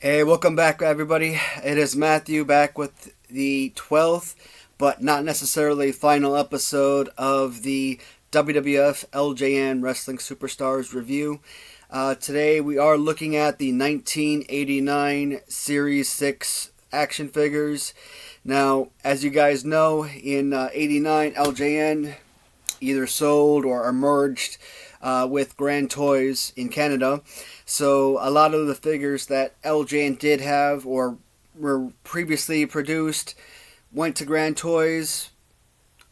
Hey, welcome back, everybody. It is Matthew back with the 12th, but not necessarily final episode of the WWF LJN Wrestling Superstars review. Today we are looking at the 1989 Series 6 action figures. Now, as you guys know, in 89, LJN either sold or merged with Grand Toys in Canada. So a lot of the figures that LJN did have or were previously produced went to Grand Toys.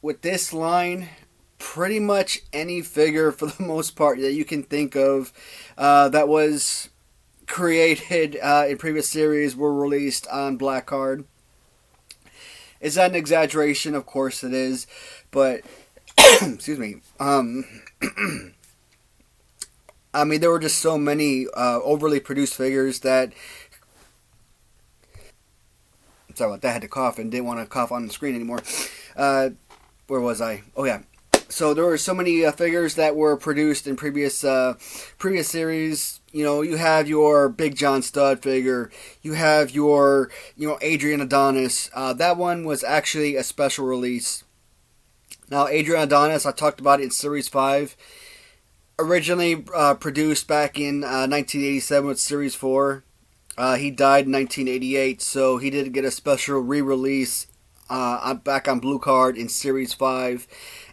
With this line, pretty much any figure for the most part that you can think of that was created in previous series were released on Black Card. Is that an exaggeration? Of course it is, but excuse me. I mean, there were just so many overly produced figures that... Sorry about that, I had to cough and didn't want to cough on the screen anymore. Where was I? Oh, yeah. So there were so many figures that were produced in previous series. You know, you have your Big John Studd figure. You have your, Adrian Adonis. That one was actually a special release. Now, Adrian Adonis, I talked about it in Series 5. Originally produced back in 1987 with Series 4. He died in 1988, so he did get a special re-release back on Blue Card in Series 5.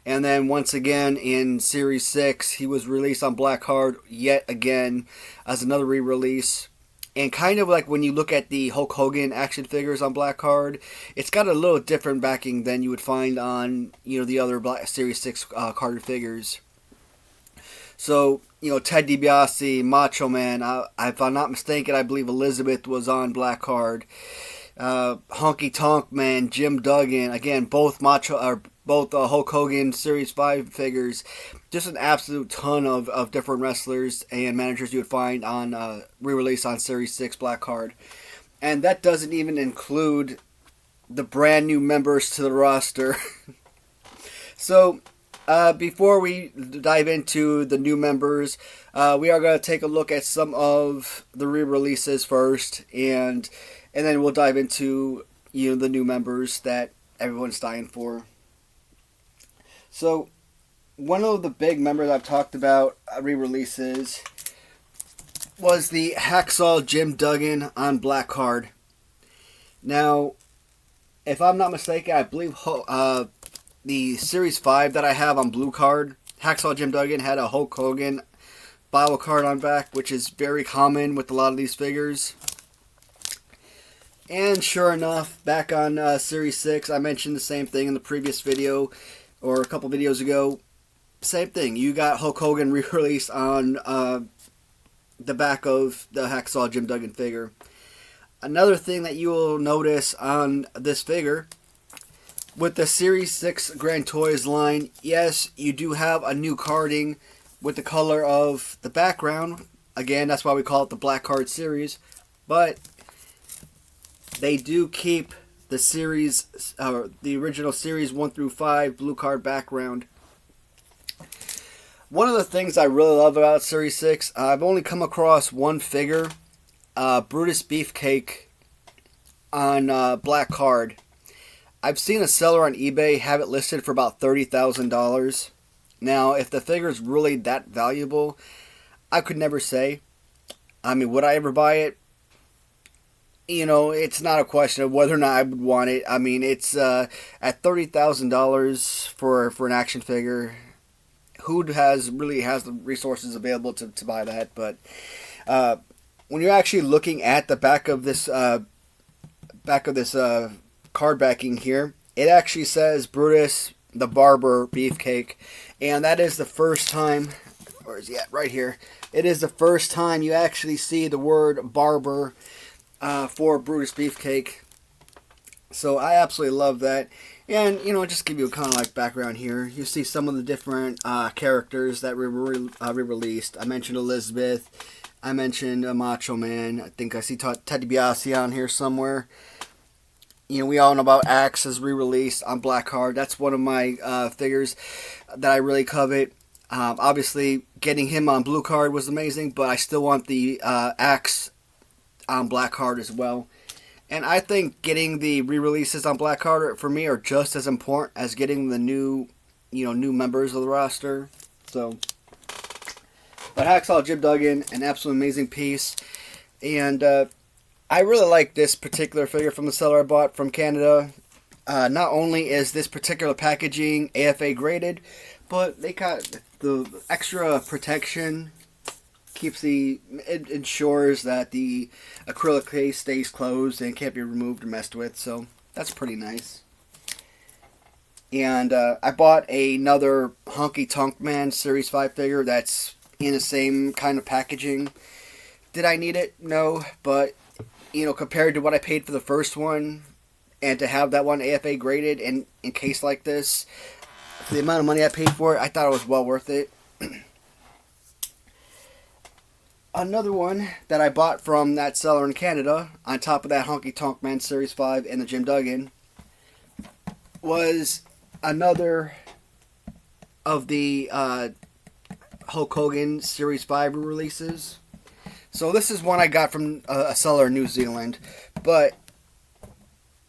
And then once again in Series 6, he was released on Black Card yet again as another re-release. And kind of like when you look at the Hulk Hogan action figures on Black Card, it's got a little different backing than you would find on the other Series 6 card figures. So, Ted DiBiase, Macho Man, if I'm not mistaken, I believe Elizabeth was on Black Card. Honky Tonk Man, Jim Duggan, again, both Hulk Hogan Series 5 figures. Just an absolute ton of different wrestlers and managers you would find on re-release on Series 6 Black Card. And that doesn't even include the brand new members to the roster. So... before we dive into the new members, we are going to take a look at some of the re-releases first, and then we'll dive into the new members that everyone's dying for. So, one of the big members I've talked about re-releases was the Hacksaw Jim Duggan on Black Card. Now, if I'm not mistaken, I believe the Series 5 that I have on Blue Card, Hacksaw Jim Duggan had a Hulk Hogan Bible card on back, which is very common with a lot of these figures. And sure enough, back on Series 6, I mentioned the same thing in the previous video, or a couple videos ago. Same thing, you got Hulk Hogan re-released on the back of the Hacksaw Jim Duggan figure. Another thing that you will notice on this figure, with the Series 6 Grand Toys line, yes, you do have a new carding with the color of the background. Again, that's why we call it the Black Card series. But they do keep the series, the original Series 1 through 5 Blue Card background. One of the things I really love about Series 6, I've only come across one figure, Brutus Beefcake on Black Card. I've seen a seller on eBay have it listed for about $30,000. Now, if the figure is really that valuable, I could never say. I mean, would I ever buy it? It's not a question of whether or not I would want it. I mean, it's at $30,000 for an action figure. Who really has the resources available to buy that? But when you're actually looking at the back of this card backing here, it actually says Brutus the Barber Beefcake, and that is the first time, where is he at? Right here. It is the first time you actually see the word Barber for Brutus Beefcake. So I absolutely love that. And, just give you a kind of like background here. You see some of the different characters that were re-released. I mentioned Elizabeth. I mentioned Macho Man. I think I see Ted DiBiase on here somewhere. We all know about Axe as re-released on Black Card. That's one of my figures that I really covet. Obviously, getting him on Blue Card was amazing, but I still want the Axe on black card as well. And I think getting the re-releases on black card for me are just as important as getting the new members of the roster. So, but Hacksaw Jim Duggan, an absolute amazing piece. And I really like this particular figure from the seller I bought from Canada. Not only is this particular packaging AFA graded, but they got the extra protection. It ensures that the acrylic case stays closed and can't be removed or messed with. So that's pretty nice. And I bought another Honky Tonk Man Series 5 figure that's in the same kind of packaging. Did I need it? No, but compared to what I paid for the first one, and to have that one AFA graded and in case like this, for the amount of money I paid for it, I thought it was well worth it. Another one that I bought from that seller in Canada, on top of that Honky Tonk Man Series 5 and the Jim Duggan, was another of the Hulk Hogan Series 5 releases. So this is one I got from a seller in New Zealand, but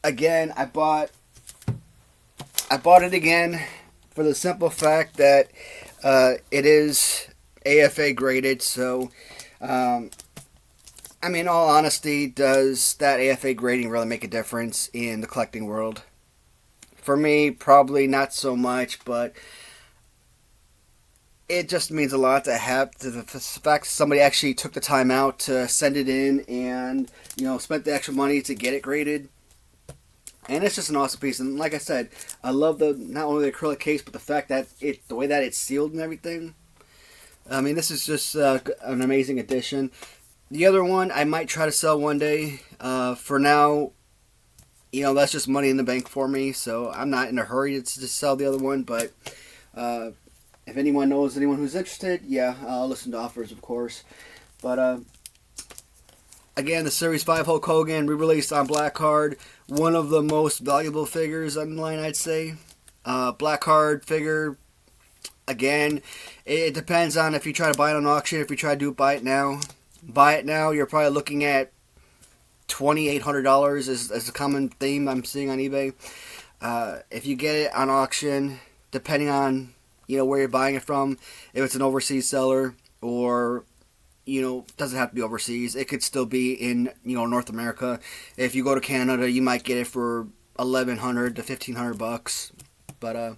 again, I bought it again for the simple fact that it is AFA graded. So, in all honesty, does that AFA grading really make a difference in the collecting world? For me, probably not so much, but it just means a lot to have the fact somebody actually took the time out to send it in and spent the extra money to get it graded. And it's just an awesome piece. And like I said, I love not only the acrylic case, but the fact that the way that it's sealed and everything. This is just an amazing addition. The other one I might try to sell one day. For now, that's just money in the bank for me. So I'm not in a hurry to sell the other one. But if anyone knows anyone who's interested, yeah, I'll listen to offers, of course. But again, the Series 5 Hulk Hogan, re-released on black card. One of the most valuable figures online, I'd say. Black card figure, again, it depends on if you try to buy it on auction. If you try to buy it now, you're probably looking at $2,800 is a common theme I'm seeing on eBay. If you get it on auction, depending on where you're buying it from, if it's an overseas seller or doesn't have to be overseas. It could still be in, North America. If you go to Canada, you might get it for $1,100 to $1,500. But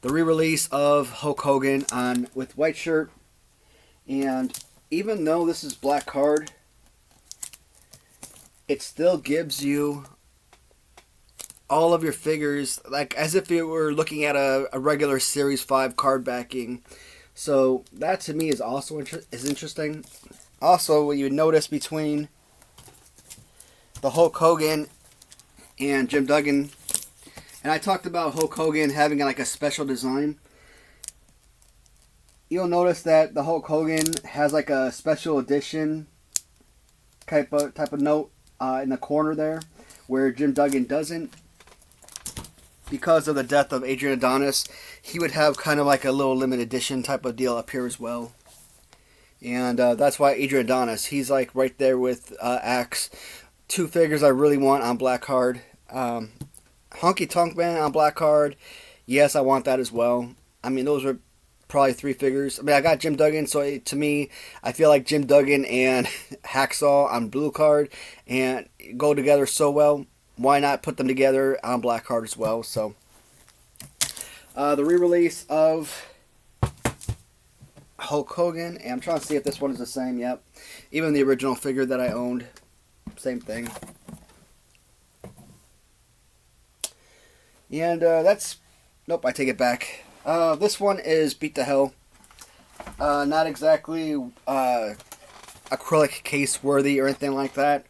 the re-release of Hulk Hogan with white shirt, and even though this is black card, it still gives you all of your figures like as if you were looking at a regular Series 5 card backing. So that to me is also interesting. Also, what you would notice between the Hulk Hogan and Jim Duggan, and I talked about Hulk Hogan having like a special design. You'll notice that the Hulk Hogan has like a special edition type of note in the corner there, where Jim Duggan doesn't. Because of the death of Adrian Adonis, he would have kind of like a little limited edition type of deal up here as well. And that's why Adrian Adonis, he's like right there with Axe. Two figures I really want on black card. Honky Tonk Man on black card. Yes, I want that as well. Those are probably three figures. I got Jim Duggan, so to me, I feel like Jim Duggan and Hacksaw on blue card and go together so well. Why not put them together on black card as well? So, the re-release of Hulk Hogan, and I'm trying to see if this one is the same. Yep, even the original figure that I owned, same thing. And nope, I take it back. This one is Beat to Hell. Not exactly acrylic case worthy or anything like that.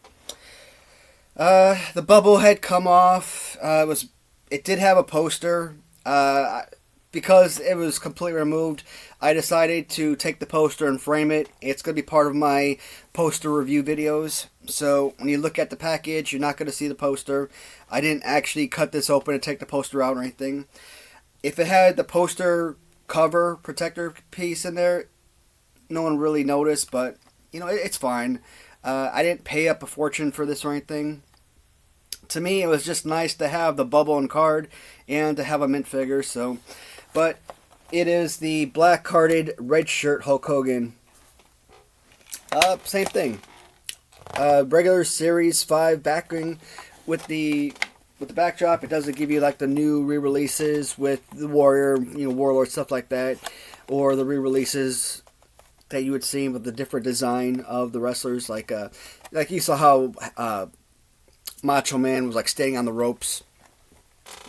The bubble had come off. It did have a poster. Because it was completely removed, I decided to take the poster and frame it. It's going to be part of my poster review videos. So when you look at the package, you're not going to see the poster. I didn't actually cut this open and take the poster out or anything. If it had the poster cover protector piece in there, no one really noticed, but it's fine. I didn't pay up a fortune for this or anything. To me, it was just nice to have the bubble and card and to have a mint figure. So, but it is the black carded red shirt Hulk Hogan. Same thing. Regular Series 5 backing with the backdrop. It doesn't give you like the new re-releases with the Warrior, Warlord, stuff like that, or the re-releases that you would see with the different design of the wrestlers. Like you saw how Macho Man was like standing on the ropes.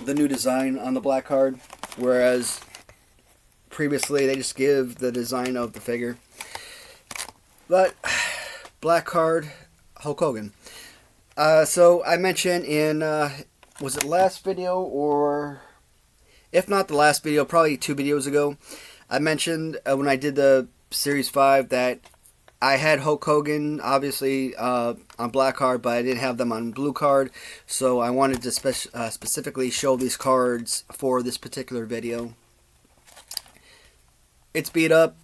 The new design on the black card, whereas previously they just give the design of the figure. But black card Hulk Hogan. So I mentioned in was it last video, or if not the last video, probably 2 videos ago, I mentioned when I did the Series 5 that I had Hulk Hogan obviously on black card, but I didn't have them on blue card, so I wanted to specifically show these cards for this particular video. It's beat up,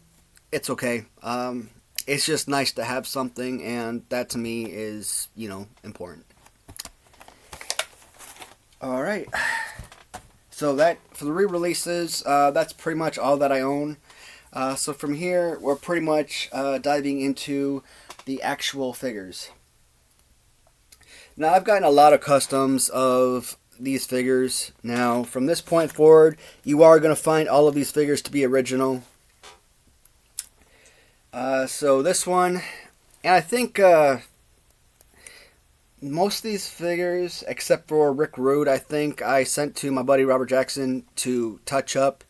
it's okay. It's just nice to have something, and that to me is, important. Alright, so that, for the re-releases, that's pretty much all that I own. So from here, we're pretty much diving into the actual figures. Now, I've gotten a lot of customs of these figures. Now, from this point forward, you are going to find all of these figures to be original. So this one, and I think most of these figures, except for Rick Rude, I think I sent to my buddy Robert Jackson to touch up.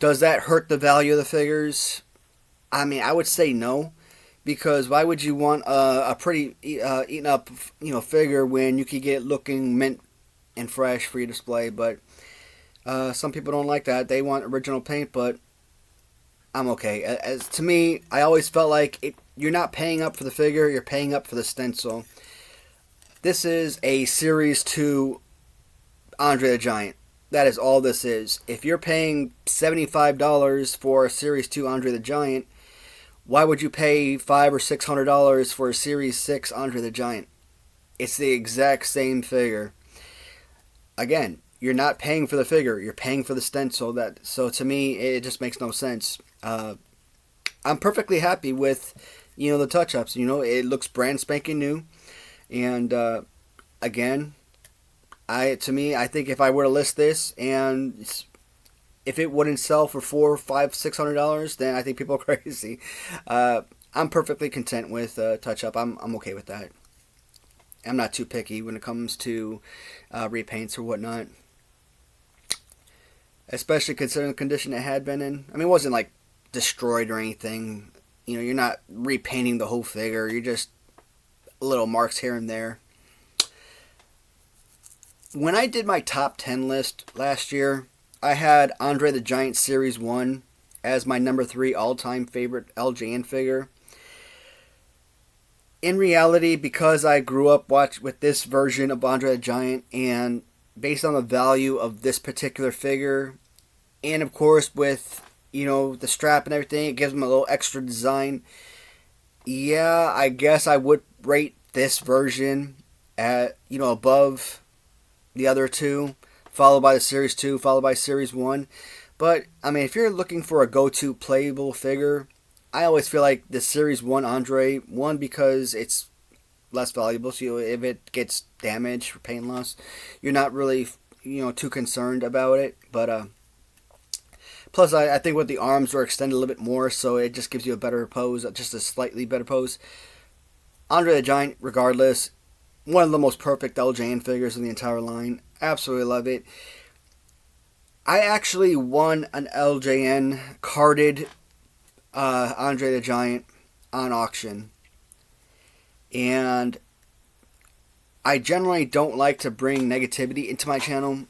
Does that hurt the value of the figures? I mean, I would say no, because why would you want a pretty eaten up figure when you could get it looking mint and fresh for your display? But some people don't like that. They want original paint, but I'm okay. As to me, I always felt like you're not paying up for the figure, you're paying up for the stencil. This is a Series 2 Andre the Giant. That is all this is. If you're paying $75 for a Series 2 Andre the Giant, why would you pay $500 or $600 for a Series 6 Andre the Giant? It's the exact same figure. Again, you're not paying for the figure, you're paying for the stencil. So to me, it just makes no sense. I'm perfectly happy with, the touch-ups. It looks brand spanking new. And again, I think if I were to list this and if it wouldn't sell for $400, $500, $600, then I think people are crazy. I'm perfectly content with touch-up. I'm okay with that. I'm not too picky when it comes to repaints or whatnot. Especially considering the condition it had been in. I mean, it wasn't like destroyed or anything. You're not repainting the whole figure. You're just little marks here and there. When I did my top 10 list last year, I had Andre the Giant Series 1 as my number 3 all-time favorite LJN figure. In reality, because I grew up with this version of Andre the Giant, and based on the value of this particular figure, and of course with, the strap and everything, it gives him a little extra design. Yeah, I guess I would rate this version at, above the other two, followed by the Series 2, followed by Series 1. But, I mean, if you're looking for a go-to playable figure, I always feel like the Series 1 Andre, one, because it's less valuable, so if it gets damaged or paint loss, you're not really, too concerned about it. But, plus, I think with the arms are extended a little bit more, so it just gives you a better pose, just a slightly better pose. Andre the Giant, regardless, one of the most perfect LJN figures in the entire line. Absolutely love it. I actually won an LJN carded Andre the Giant on auction. And I generally don't like to bring negativity into my channel.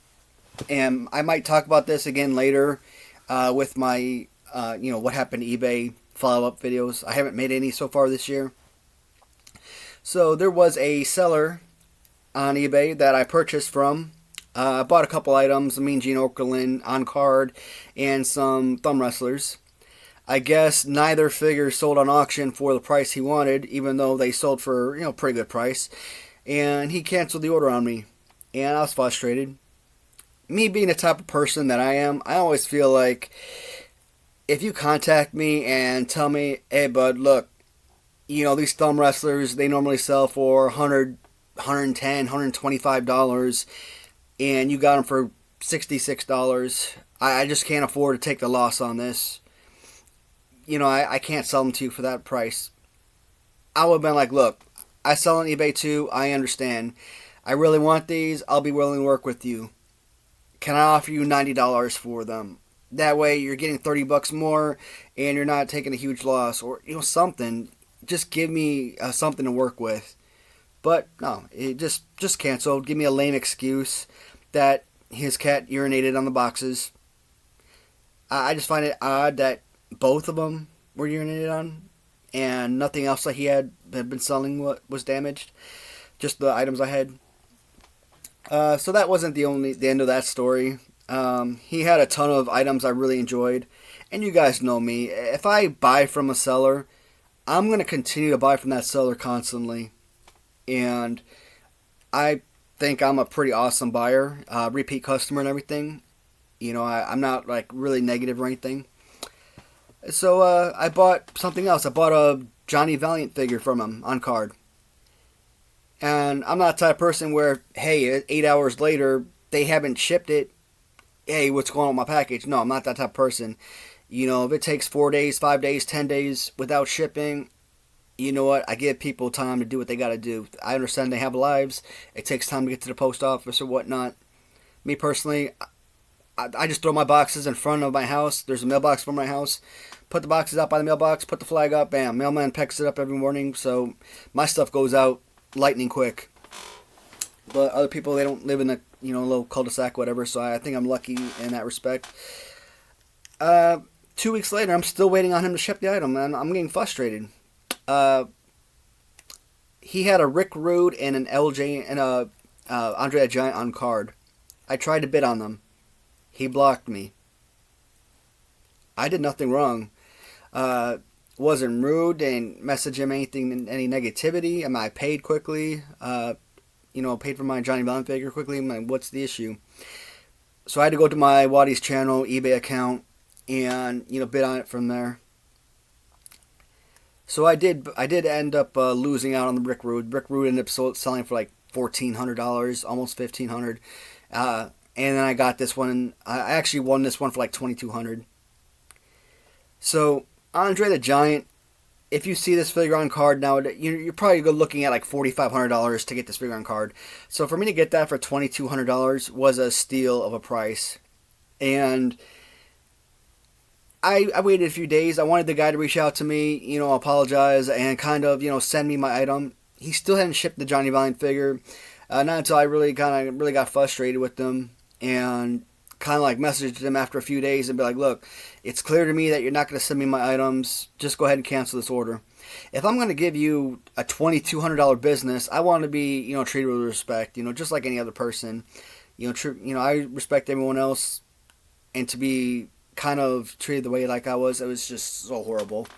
And I might talk about this again later with my, what happened to eBay follow-up videos. I haven't made any so far this year. So there was a seller on eBay that I purchased from. I bought a couple items, Mean Gene Okerlund on card, and some thumb wrestlers. I guess neither figure sold on auction for the price he wanted, even though they sold for, pretty good price. And he canceled the order on me. And I was frustrated. Me being the type of person that I am, I always feel like if you contact me and tell me, hey, bud, look, these thumb wrestlers, they normally sell for $100, $110, $125, and you got them for $66. I just can't afford to take the loss on this. I can't sell them to you for that price. I would have been like, look, I sell on eBay too. I understand. I really want these. I'll be willing to work with you. Can I offer you $90 for them? That way you're getting $30 more and you're not taking a huge loss, or something. Just give me something to work with. But no, it just canceled. Give me a lame excuse that his cat urinated on the boxes. I just find it odd that both of them were urinated on, and nothing else that he had been selling was damaged. Just the items I had. So that wasn't the end of that story. He had a ton of items I really enjoyed, and you guys know me. If I buy from a seller, I'm going to continue to buy from that seller constantly, and I think I'm a pretty awesome buyer, repeat customer and everything. I'm not like really negative or anything. So I bought something else. I bought a Johnny Valiant figure from him on card. And I'm not the type of person where, hey, 8 hours later, they haven't shipped it. Hey, what's going on with my package? No, I'm not that type of person. If it takes 4 days, 5 days, 10 days without shipping, you know what? I give people time to do what they got to do. I understand they have lives. It takes time to get to the post office or whatnot. Me personally, I just throw my boxes in front of my house. There's a mailbox for my house. Put the boxes out by the mailbox, put the flag up, bam. Mailman picks it up every morning, so my stuff goes out lightning quick. But other people, they don't live in a little cul-de-sac, whatever, so I think I'm lucky in that respect. 2 weeks later, I'm still waiting on him to ship the item, and I'm getting frustrated. He had a Rick Rude and an LJ and a Andre the Giant on card. I tried to bid on them. He blocked me. I did nothing wrong. Wasn't rude, didn't message him anything, any negativity. I paid quickly. Paid for my Johnny Valiant figure quickly. I'm like, what's the issue? So I had to go to my Watty's channel eBay account and bid on it from there. So I did end up losing out on the Rick Rude. Rick Rude ended up selling for like $1,400, almost $1,500. And then I got this one, and I actually won this one for like $2,200. So Andre the Giant, if you see this figure on card now, you're probably looking at like $4,500 to get this figure on card. So for me to get that for $2,200 was a steal of a price. And I waited a few days. I wanted the guy to reach out to me, apologize, and kind of, send me my item. He still hadn't shipped the Johnny Valiant figure. Not until I really got frustrated with them and kind of like messaged him after a few days and be like, look, it's clear to me that you're not going to send me my items. Just go ahead and cancel this order. If I'm going to give you a $2,200 business, I want to be, treated with respect, just like any other person. I respect everyone else, and to be kind of treated the way like I was, it was just so horrible.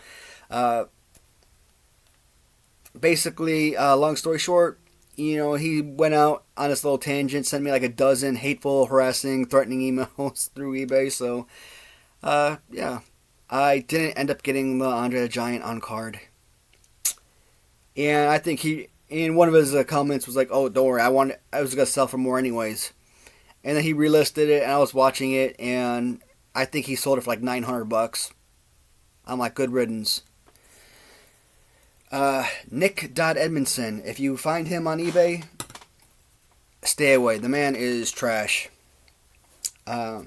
Basically, long story short, he went out on this little tangent, sent me like a dozen hateful, harassing, threatening emails through eBay. So, yeah, I didn't end up getting the Andre the Giant on card. And I think he, in one of his comments, was like, "Oh, don't worry, I was gonna sell for more anyways." And then he relisted it, and I was watching it, and I think he sold it for like $900. I'm like, good riddance. Nick.Edmondson. If you find him on eBay, stay away. The man is trash. Yeah.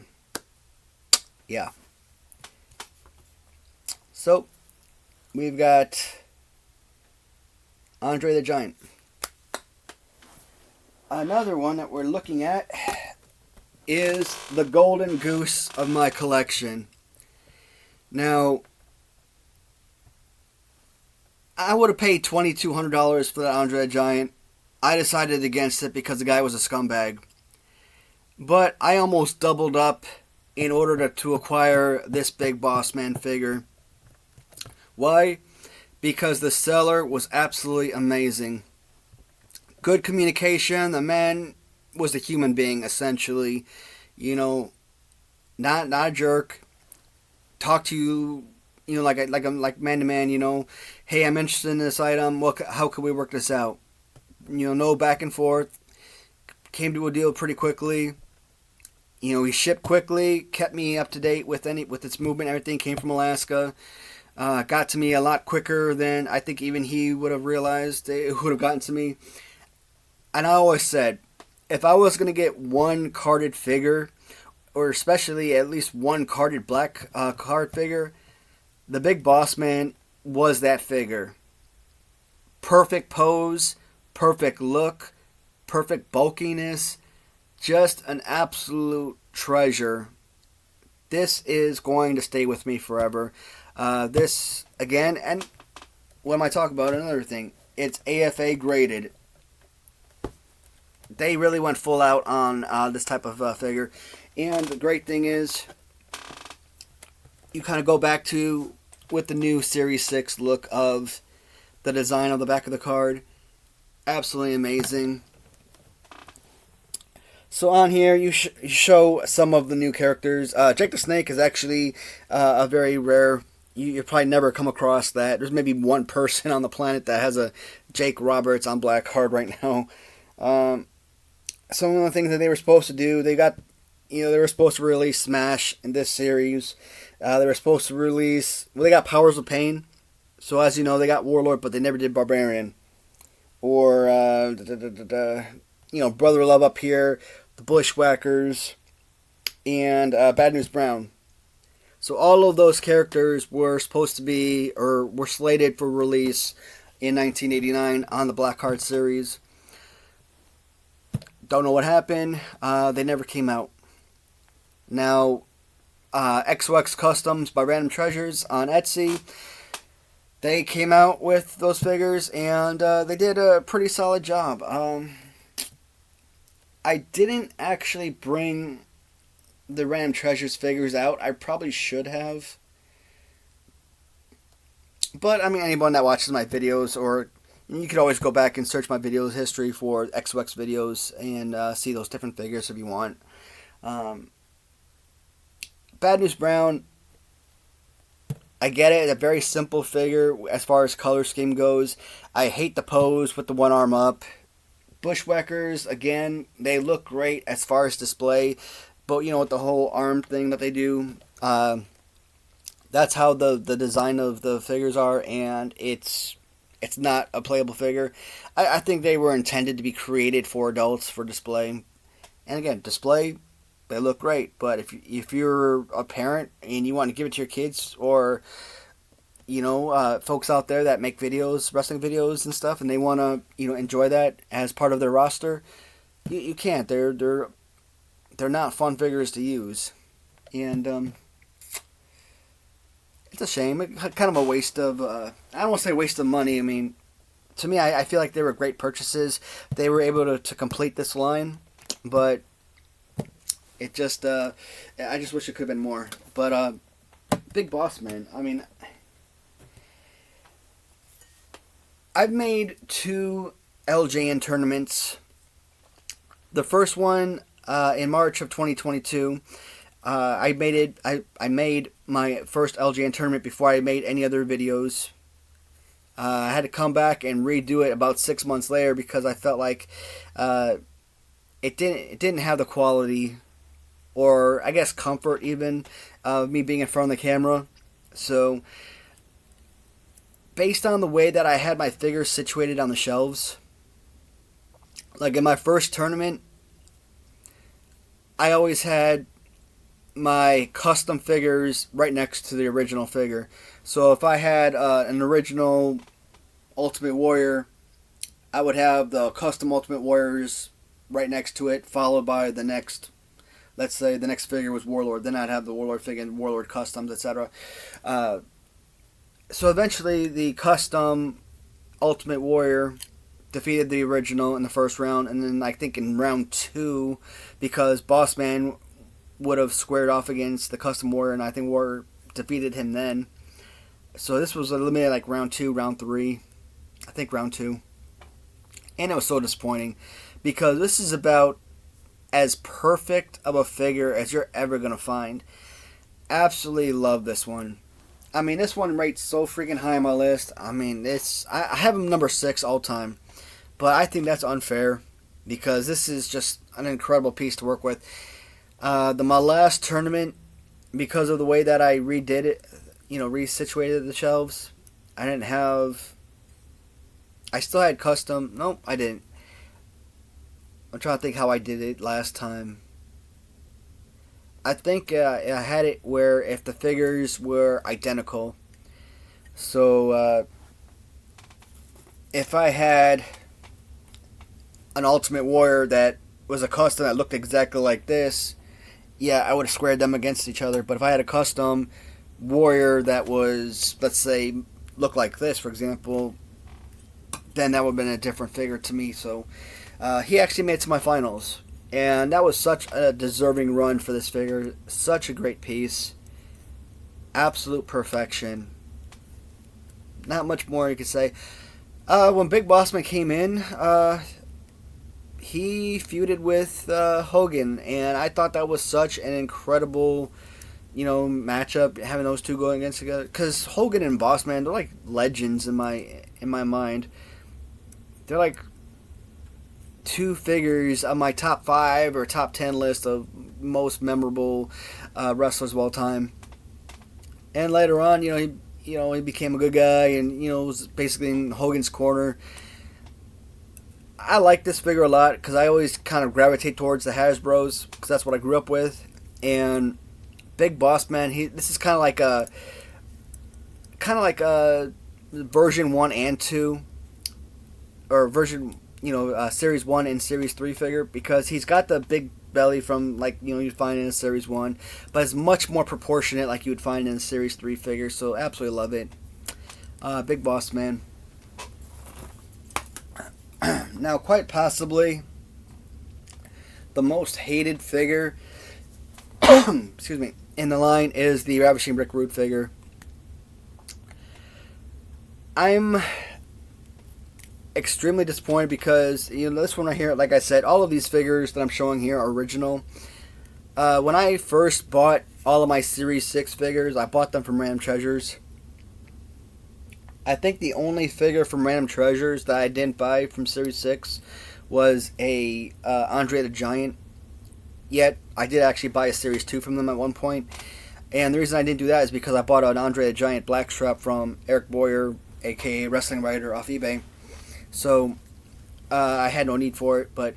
So, we've got Andre the Giant. Another one that we're looking at is the golden goose of my collection. Now, I would have paid $2,200 for that Andre the Giant. I decided against it because the guy was a scumbag. But I almost doubled up in order to acquire this big boss man figure. Why? Because the seller was absolutely amazing. Good communication. The man was a human being, essentially. You know, not a jerk. Talk to you, like man to man. Hey, I'm interested in this item. How can we work this out? No back and forth. Came to a deal pretty quickly. He shipped quickly, kept me up to date with its movement. Everything came from Alaska. Got to me a lot quicker than I think even he would have realized it would have gotten to me. And I always said, if I was going to get one carded figure, or especially at least one carded black card figure, the Big Boss Man was that figure. Perfect pose, perfect look, perfect bulkiness, just an absolute treasure. This is going to stay with me forever. This, again, and when I talk about another thing, it's AFA graded. They really went full out on this type of figure. And the great thing is, you kind of go back to with the new Series 6 look of the design on the back of the card. Absolutely amazing. So on here, you show some of the new characters. Jake the Snake is actually a very rare. You probably never come across that. There's maybe one person on the planet that has a Jake Roberts on black card right now. Some of the things that they were supposed to do, they were supposed to release Smash in this series. They were supposed to release, they got Powers of Pain. So as you know, they got Warlord, but they never did Barbarian. Or, Brother Love up here, the Bushwhackers, and Bad News Brown. So all of those characters were supposed to be, or were slated for release in 1989 on the Black Card series. Don't know what happened. They never came out. Now, XOX Customs by Random Treasures on Etsy, they came out with those figures, and they did a pretty solid job. I didn't actually bring the Random Treasures figures out. I probably should have. But, anyone that watches my videos, or you could always go back and search my videos history for XOX videos and see those different figures if you want. Bad News Brown, I get it. It's a very simple figure as far as color scheme goes. I hate the pose with the one arm up. Bushwhackers, again, they look great as far as display. But, with the whole arm thing that they do, that's how the design of the figures are, and it's not a playable figure. I think they were intended to be created for adults for display. And again, display, they look great. But if you're a parent and you want to give it to your kids, or folks out there that make videos, wrestling videos and stuff, and they want to enjoy that as part of their roster, you can't. They're not fun figures to use, and it's a shame. Kind of a waste of, I don't want to say waste of money. To me, I feel like they were great purchases. They were able to complete this line, but it just, I just wish it could have been more. But Big Boss Man, I've made 2 LJN tournaments. The first one in March of 2022. I made my first LJN tournament before I made any other videos. I had to come back and redo it about 6 months later because I felt like it didn't have the quality, or I guess comfort even, of me being in front of the camera. So, based on the way that I had my figures situated on the shelves, like in my first tournament, I always had my custom figures right next to the original figure. So if I had an original Ultimate Warrior, I would have the custom Ultimate Warriors right next to it, followed by the next, let's say the next figure was Warlord, then I'd have the Warlord figure and Warlord Customs, etc. So eventually the custom Ultimate Warrior defeated the original in the first round, and then I think in round 2, because Boss Man would have squared off against the custom Warrior, and I think Warrior defeated him then. So this was eliminated like round 2, round 3. I think round 2. And it was so disappointing because this is about as perfect of a figure as you're ever going to find. Absolutely love this one. I mean, this one rates so freaking high on my list. I mean, I have him number 6 all time. But I think that's unfair because this is just an incredible piece to work with. My last tournament, because of the way that I redid it, resituated the shelves, I didn't have... I still had custom... Nope, I didn't. I'm trying to think how I did it last time. I think I had it where if the figures were identical. So, if I had an Ultimate Warrior that was a custom that looked exactly like this, yeah, I would have squared them against each other. But if I had a custom Warrior that was, let's say, looked like this, for example, then that would have been a different figure to me. So, he actually made it to my finals. And that was such a deserving run for this figure. Such a great piece. Absolute perfection. Not much more you could say. When Big Bossman came in, he feuded with Hogan. And I thought that was such an incredible, matchup, having those two going against together. Because Hogan and Bossman, they're like legends in my mind. They're like two figures on my top 5 or top 10 list of most memorable wrestlers of all time. And later on, he became a good guy and was basically in Hogan's corner. I like this figure a lot because I always kind of gravitate towards the Hasbros because that's what I grew up with. And Big Boss Man, this is kind of like a version 1 and 2, or version Series 1 and Series 3 figure, because he's got the big belly from, you'd find in a Series 1, but it's much more proportionate like you would find in a Series 3 figure, so absolutely love it. Big Boss Man. Now, quite possibly, the most hated figure, excuse me, in the line is the Ravishing Rick Rude figure. I'm extremely disappointed because this one right here, like I said, all of these figures that I'm showing here are original. When I first bought all of my Series 6 figures, I bought them from Random Treasures. I think the only figure from Random Treasures that I didn't buy from Series 6 was a Andre the Giant. Yet I did actually buy a Series 2 from them at one point, and the reason I didn't do that is because I bought an Andre the Giant Blackstrap from Eric Boyer, aka Wrestling Writer, off eBay. So, I had no need for it, but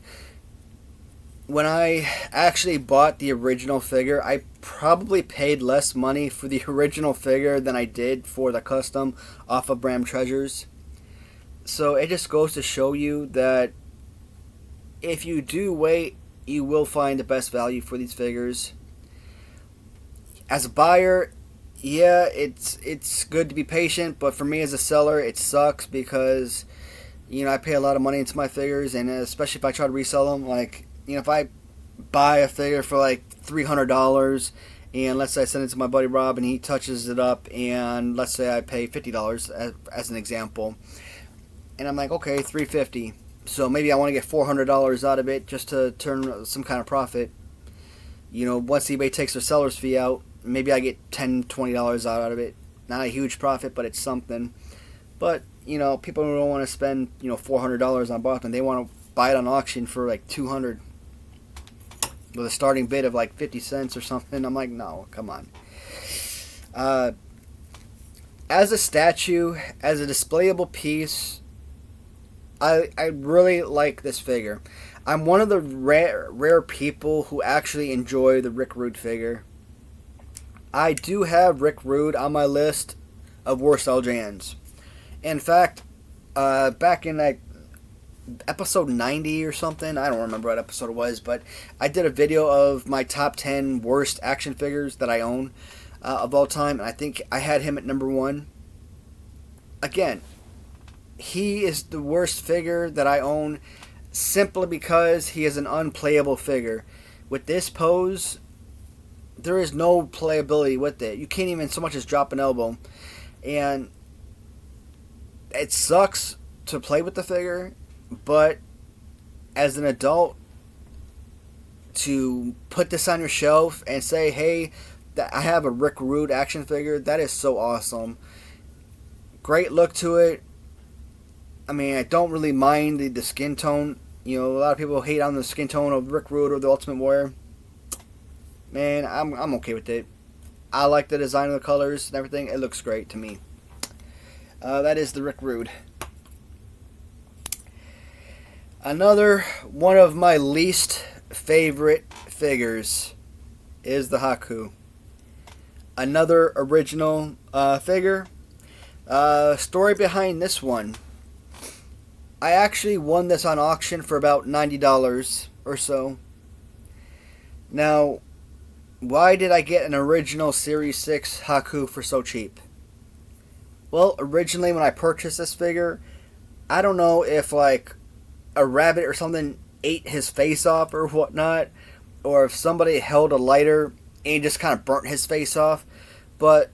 when I actually bought the original figure, I probably paid less money for the original figure than I did for the custom off of Bram Treasures. So, it just goes to show you that if you do wait, you will find the best value for these figures. As a buyer, yeah, it's good to be patient, but for me as a seller, it sucks because I pay a lot of money into my figures, and especially if I try to resell them. If I buy a figure for like $300, and let's say I send it to my buddy Rob, and he touches it up, and let's say I pay $50 as an example, and I'm like, okay, $350. So maybe I want to get $400 out of it just to turn some kind of profit. Once eBay takes their seller's fee out, maybe I get $10, $20 out of it. Not a huge profit, but it's something. But people don't want to spend, $400 on Boston. They want to buy it on auction for like $200 with a starting bid of like 50 cents or something. I'm like, no, come on. As a statue, as a displayable piece, I really like this figure. I'm one of the rare people who actually enjoy the Rick Rude figure. I do have Rick Rude on my list of worst LJNs. In fact, back in episode 90 or something, I don't remember what episode it was, but I did a video of my top 10 worst action figures that I own of all time, and I think I had him at number 1. Again, he is the worst figure that I own simply because he is an unplayable figure. With this pose, there is no playability with it. You can't even so much as drop an elbow. And it sucks to play with the figure, but as an adult, to put this on your shelf and say, hey, I have a Rick Rude action figure, that is so awesome. Great look to it. I mean, I don't really mind the skin tone. You know, a lot of people hate on the skin tone of Rick Rude or the Ultimate Warrior. Man, I'm okay with it. I like the design of the colors and everything. It looks great to me. That is the Rick Rude. Another one of my least favorite figures is the Haku. Another original figure. Story behind this one. I actually won this on auction for about $90 or so. Now, why did I get an original Series 6 Haku for so cheap? Well, originally when I purchased this figure, I don't know if like a rabbit or something ate his face off or whatnot, or if somebody held a lighter and just kind of burnt his face off, but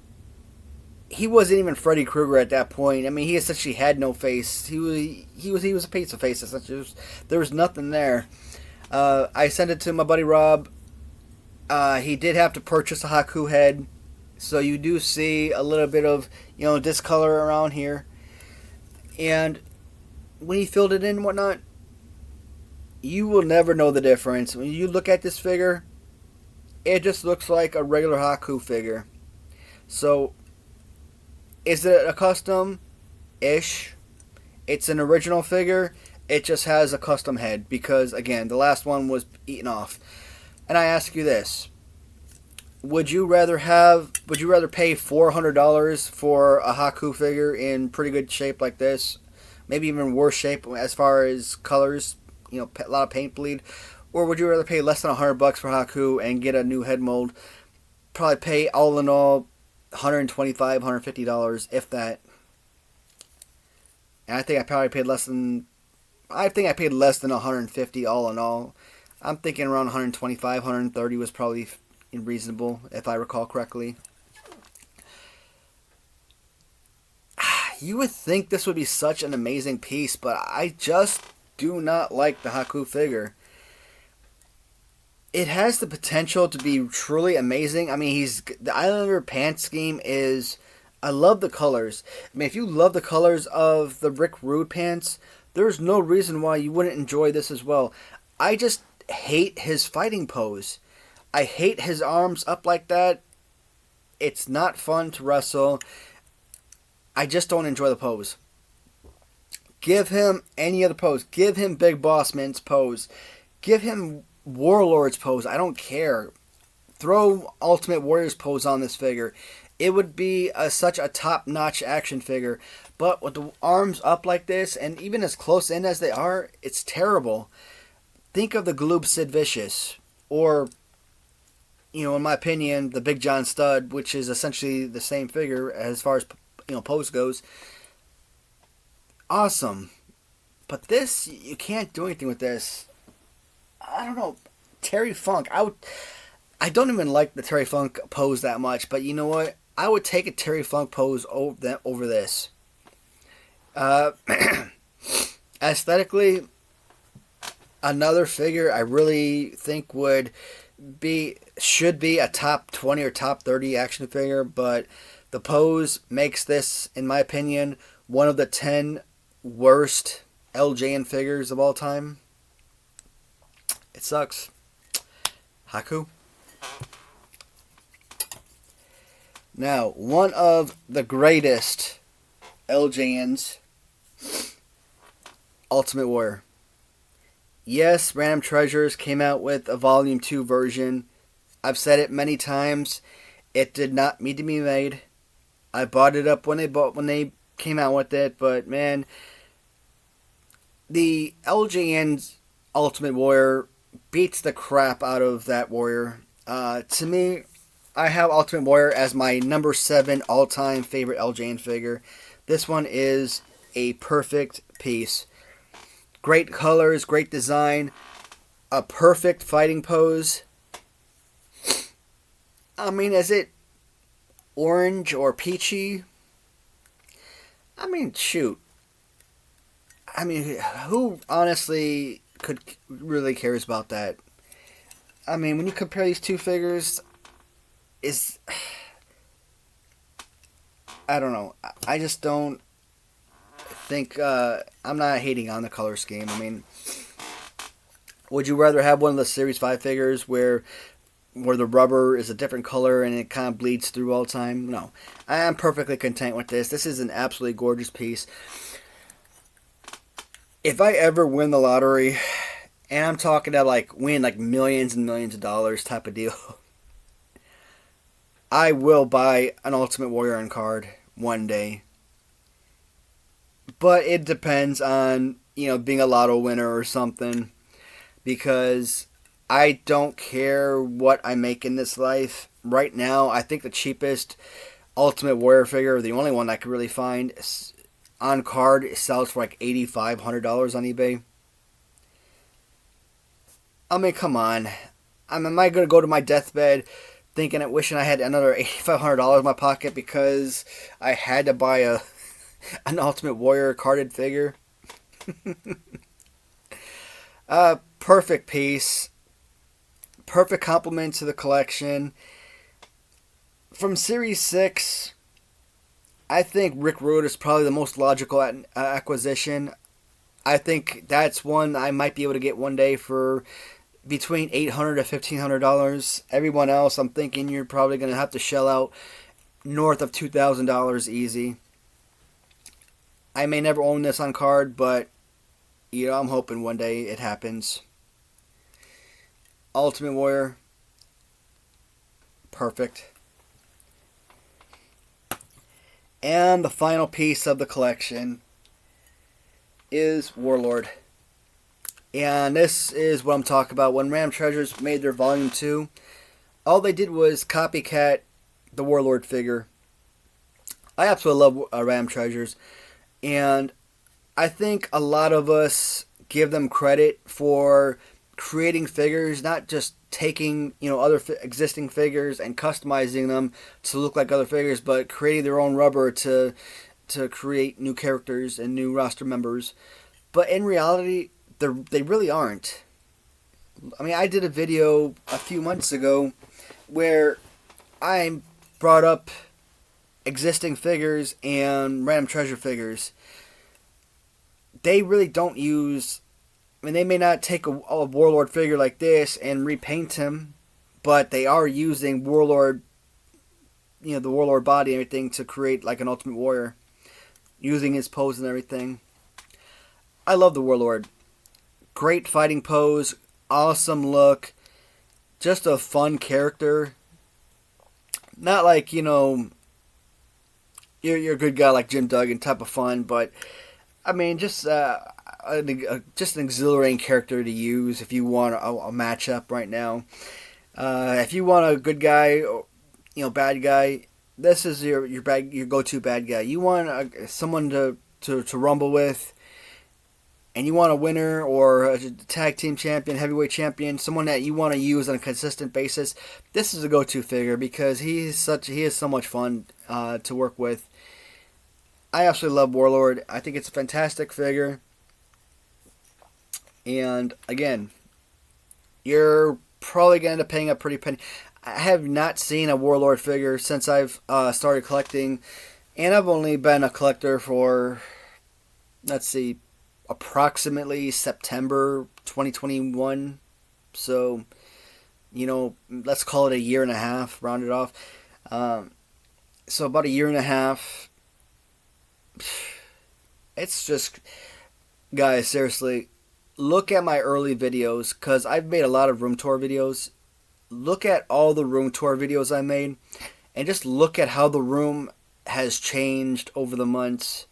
he wasn't even Freddy Krueger at that point. I mean, he essentially had no face. He was a piece of face. Essentially, there was nothing there. I sent it to my buddy Rob. He did have to purchase a Haku head, so you do see a little bit of discolor around here. And when he filled it in and whatnot, you will never know the difference. When you look at this figure, it just looks like a regular Haku figure. So, is it a custom-ish? It's an original figure. It just has a custom head because, again, the last one was eaten off. And I ask you this: Would you rather pay $400 for a Haku figure in pretty good shape like this, maybe even worse shape as far as colors, a lot of paint bleed, or would you rather pay less than $100 for Haku and get a new head mold? Probably pay all in all $125, $150, if that. And I think I probably paid less than. I think I paid less than $150 all in all. I'm thinking around $125, $130 was probably reasonable, if I recall correctly. You would think this would be such an amazing piece, but I just do not like the Haku figure. It has the potential to be truly amazing. I mean, the Islander pant scheme is. I love the colors. I mean, if you love the colors of the Rick Rude pants, there's no reason why you wouldn't enjoy this as well. I just hate his fighting pose. I hate his arms up like that. It's not fun to wrestle. I just don't enjoy the pose. Give him any other pose. Give him Big Boss Man's pose. Give him Warlord's pose. I don't care. Throw Ultimate Warrior's pose on this figure. It would be such a top-notch action figure. But with the arms up like this, and even as close in as they are, it's terrible. Think of the Gloob Sid Vicious. Or, in my opinion, the Big John Studd, which is essentially the same figure as far as pose goes. Awesome. But this, you can't do anything with this. I don't know. Terry Funk. I don't even like the Terry Funk pose that much, but you know what? I would take a Terry Funk pose over this. Aesthetically, another figure I really think should be a top 20 or top 30 action figure, but the pose makes this, in my opinion, one of the 10 worst LJN figures of all time. It sucks. Haku. Now, one of the greatest LJNs, Ultimate Warrior. Yes, Random Treasures came out with a Volume 2 version. I've said it many times. It did not need to be made. I bought it up when they came out with it, but man, the LJN's Ultimate Warrior beats the crap out of that warrior. To me, I have Ultimate Warrior as my number 7 all-time favorite LJN figure. This one is a perfect piece. Great colors, great design, a perfect fighting pose. I mean, is it orange or peachy? I mean, shoot. I mean, who honestly could really cares about that? I mean, when you compare these two figures, is I don't know. I just don't think I'm not hating on the color scheme. I mean, would you rather have one of the Series 5 figures where the rubber is a different color and it kind of bleeds through all the time? No. I am perfectly content with this. This is an absolutely gorgeous piece. If I ever win the lottery, and I'm talking about like win like millions and millions of dollars type of deal, I will buy an Ultimate Warrior on card one day. But it depends on, being a lotto winner or something. Because I don't care what I make in this life. Right now, I think the cheapest Ultimate Warrior figure, the only one I could really find on card, sells for like $8,500 on eBay. I mean, come on. Am I going to go to my deathbed wishing I had another $8,500 in my pocket because I had to buy an Ultimate Warrior carded figure? Perfect piece. Perfect complement to the collection. From Series 6, I think Rick Rude is probably the most logical acquisition. I think that's one I might be able to get one day for between $800 to $1,500. Everyone else, I'm thinking you're probably going to have to shell out north of $2,000 easy. I may never own this on card, but I'm hoping one day it happens. Ultimate Warrior, perfect. And the final piece of the collection is Warlord. And this is what I'm talking about. When Ram Treasures made their Volume 2, all they did was copycat the Warlord figure. I absolutely love Ram Treasures. And I think a lot of us give them credit for creating figures, not just taking other existing figures and customizing them to look like other figures, but creating their own rubber to create new characters and new roster members. But in reality, they really aren't. I mean, I did a video a few months ago where I brought up existing figures and random treasure figures. They really don't use... I mean, they may not take a Warlord figure like this and repaint him, but they are using Warlord, the Warlord body and everything to create like an Ultimate Warrior, using his pose and everything. I love the Warlord. Great fighting pose, awesome look, just a fun character. Not like, you're a good guy like Jim Duggan type of fun, but I mean, just an exhilarating character to use if you want a matchup right now. If you want a good guy, bad guy, this is your go-to bad guy. You want someone to rumble with, and you want a winner or a tag team champion, heavyweight champion, someone that you want to use on a consistent basis. This is a go-to figure because he is so much fun to work with. I absolutely love Warlord. I think it's a fantastic figure. And again, you're probably going to end up paying a pretty penny. I have not seen a Warlord figure since I've started collecting. And I've only been a collector for, let's see, approximately September 2021. So, let's call it a year and a half, round it off. So about a year and a half. It's just, guys, seriously, look at my early videos, because I've made a lot of room tour videos. Look at all the room tour videos I made, and just look at how the room has changed over the months.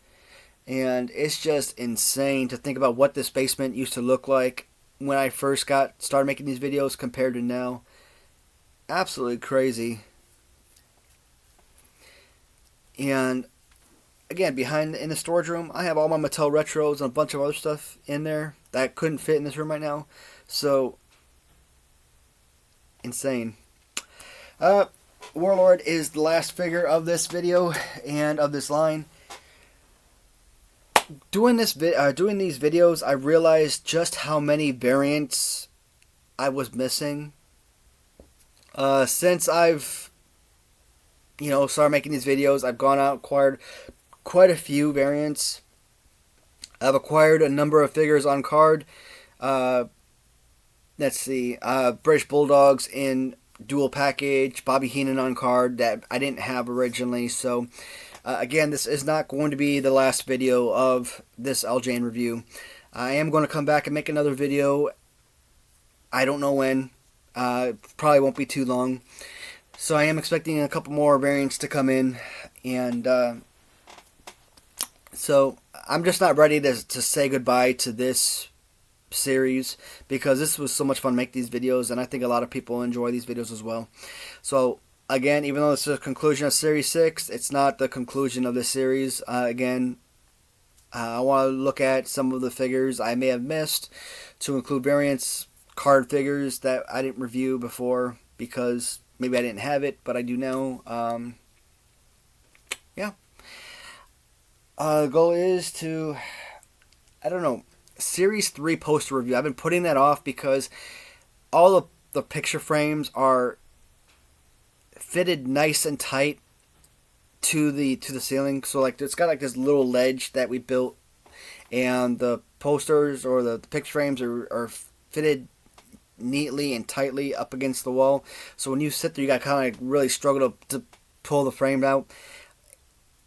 And it's just insane to think about what this basement used to look like when I first started making these videos compared to now. Absolutely crazy. And again, in the storage room, I have all my Mattel Retros and a bunch of other stuff in there that couldn't fit in this room right now. So, insane. Warlord is the last figure of this video and of this line. doing these videos, I realized just how many variants I was missing. Since I've started making these videos, I've gone out and acquired quite a few variants. I've acquired a number of figures on card. Let's see, British Bulldogs in dual package, Bobby Heenan on card that I didn't have originally. So again, this is not going to be the last video of this LJN review. I am going to come back and make another video. I don't know when. Probably won't be too long. So I am expecting a couple more variants to come in, and so I'm just not ready to say goodbye to this series, because this was so much fun to make these videos, and I think a lot of people enjoy these videos as well. So again, even though this is a conclusion of Series 6, it's not the conclusion of this series. Again, I want to look at some of the figures I may have missed to include variants, card figures that I didn't review before because maybe I didn't have it, but I do now. Yeah. The goal is to, I don't know, Series 3 poster review. I've been putting that off because all of the picture frames are fitted nice and tight to the ceiling. So like it's got like this little ledge that we built, and the posters or the picture frames are fitted neatly and tightly up against the wall. So when you sit there, you got kind of like really struggle to pull the frame out.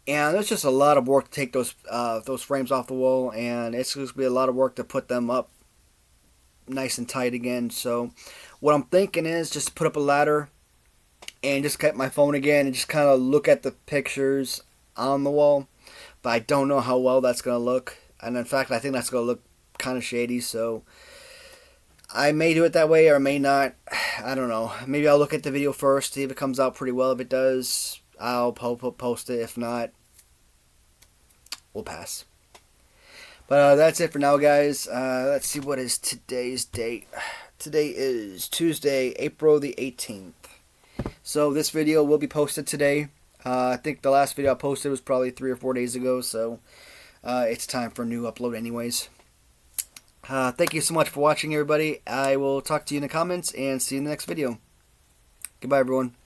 And there's just a lot of work to take those frames off the wall, and it's going to be a lot of work to put them up nice and tight again. So what I'm thinking is just put up a ladder and just get my phone again and just kind of look at the pictures on the wall. But I don't know how well that's going to look. And in fact, I think that's going to look kind of shady. So I may do it that way or I may not. I don't know. Maybe I'll look at the video first, see if it comes out pretty well. If it does, I'll post it. If not, we'll pass. But that's it for now, guys. Let's see, what is today's date. Today is Tuesday, April the 18th. So this video will be posted today. I think the last video I posted was probably 3 or 4 days ago. So it's time for a new upload anyways. Thank you so much for watching, everybody. I will talk to you in the comments and see you in the next video. Goodbye, everyone.